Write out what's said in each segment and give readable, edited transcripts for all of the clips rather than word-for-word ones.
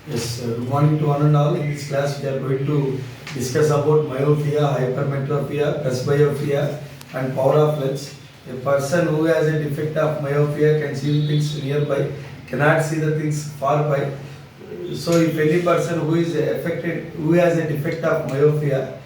Yes, good morning to one and all. In this class, we are going to discuss about myopia, hypermetropia, presbyopia, and power of lens. A person who has a defect of myopia can see things nearby, cannot see the things far by. So, if any person who is affected, who has a defect of myopia,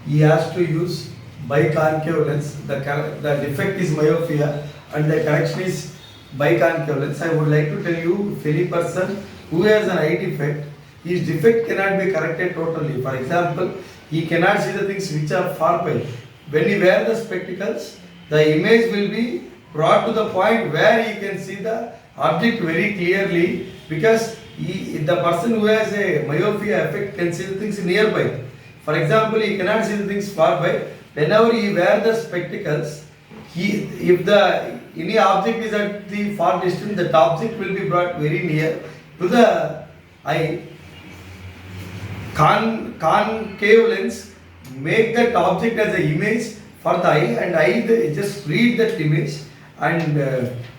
he has to use biconcave lens. The defect is myopia, and the correction is biconcave lens. I would like to tell you, if any person who has an eye defect, his defect cannot be corrected totally. For example, he cannot see the things which are far away. When he wear the spectacles, the image will be brought to the point where he can see the object very clearly, because the person who has a myopia effect can see the things nearby. For example, he cannot see the things far by. Whenever he wear the spectacles, if any object is at the far distance, that object will be brought very near to the eye. Concave lens make that object as an image for the eye, and eye just read that image and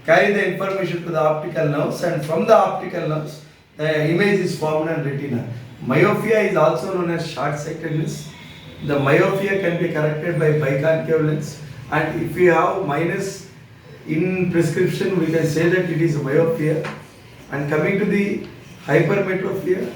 carry the information to the optical nerves, and from the optical nerves the image is formed on retina. Myopia is also known as short-sightedness. The myopia can be corrected by biconcave lens, and if we have minus in prescription, we can say that it is myopia. And coming to the hypermetropia,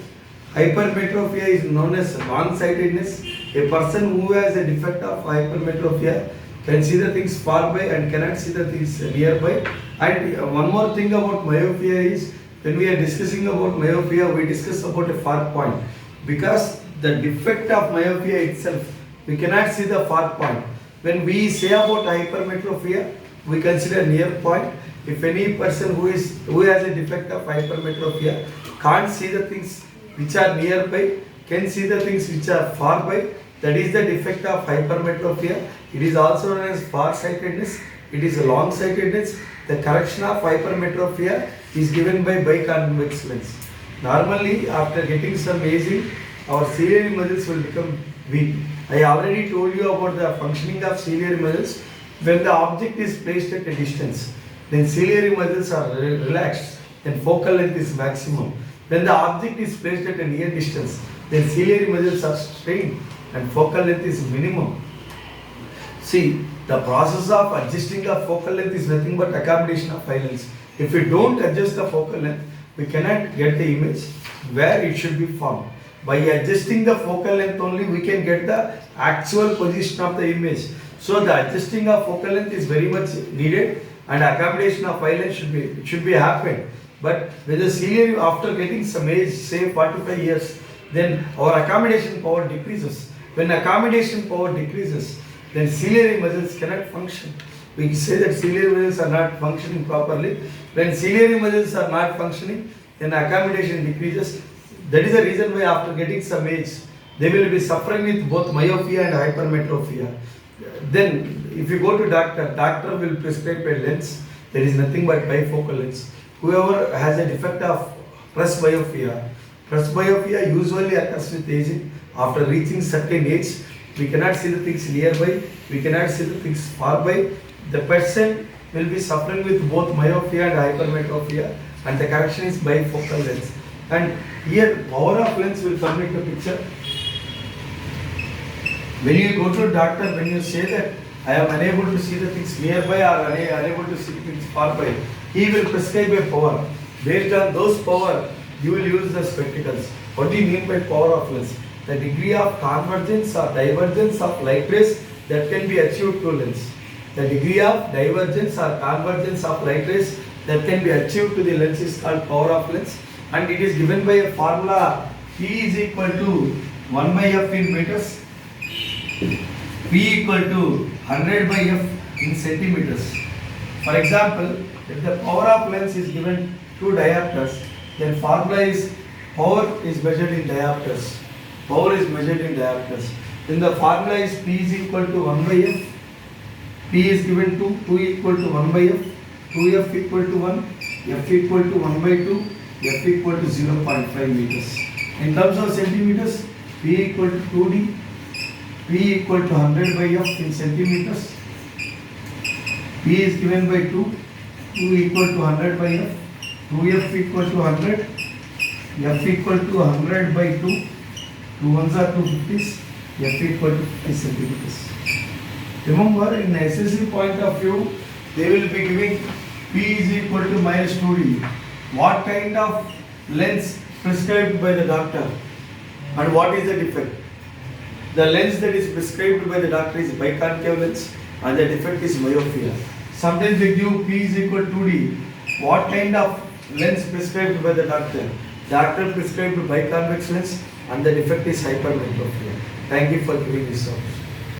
hypermetropia is known as long-sightedness. A person who has a defect of hypermetropia can see the things far by and cannot see the things nearby. And one more thing about myopia is, when we are discussing about myopia, we discuss about a far point, because the defect of myopia itself, we cannot see the far point. When we say about hypermetropia, we consider near point. If any person who has a defect of hypermetropia can't see the things which are nearby, can see the things which are far by, that is the defect of hypermetropia. It is also known as far-sightedness. It is a long-sightedness. The correction of hypermetropia is given by biconvex lens. Normally, after getting some aging, our ciliary muscles will become weak. I already told you about the functioning of ciliary muscles. When the object is placed at a distance, then ciliary muscles are relaxed, then focal length is maximum. When the object is placed at a near distance, then ciliary muscles are strained and focal length is minimum. See, the process of adjusting the focal length is nothing but accommodation of eye lens. If we don't adjust the focal length, we cannot get the image where it should be formed. By adjusting the focal length only, we can get the actual position of the image. So the adjusting of focal length is very much needed, and accommodation of eye lens should be happened. But with the ciliary, after getting some age, say 45 years, then our accommodation power decreases. When accommodation power decreases, then ciliary muscles cannot function. We say that ciliary muscles are not functioning properly. When ciliary muscles are not functioning, then accommodation decreases. That is the reason why after getting some age, they will be suffering with both myopia and hypermetropia. Then if you go to doctor will prescribe a lens. There is nothing but bifocal lens. Whoever has a defect of presbyopia usually occurs with aging. After reaching certain age, we cannot see the things nearby, we cannot see the things far by. The person will be suffering with both myopia and hypermetropia, and the correction is bifocal lens. And here power of lens will come into picture. When you go to a doctor, when you say that I am unable to see the things nearby or unable to see things far by, he will prescribe a power. Based on those power, you will use the spectacles. What do you mean by power of lens? The degree of convergence or divergence of light rays that can be achieved through lens. The degree of divergence or convergence of light rays that can be achieved to the lens is called power of lens, and it is given by a formula P is equal to 1 by F in meters, P equal to 100 by F in centimeters. For example, if the power of lens is given 2 diopters, then formula is power is measured in diopters. Power is measured in diopters. Then the formula is P is equal to 1 by F. P is given to 2 equal to 1 by F, 2F equal to 1, F equal to 1 by 2, F equal to 0.5 meters. In terms of centimeters, P equal to 2D, P equal to 100 by F in centimeters. P is given by 2 equal to 100 by F, 2F equal to 100, F equal to 100 by 2. 2 ones are 250s. F equal to 50 centimeters. Remember, in SSC point of view, they will be giving P is equal to minus 2D. What kind of lens prescribed by the doctor? And what is the defect? The lens that is prescribed by the doctor is biconcave lens and the defect is myopia. Sometimes they give P is equal to 2D. What kind of lens prescribed by the doctor? Doctor prescribed biconvex lens and the defect is hypermetropia. Thank you for giving this option.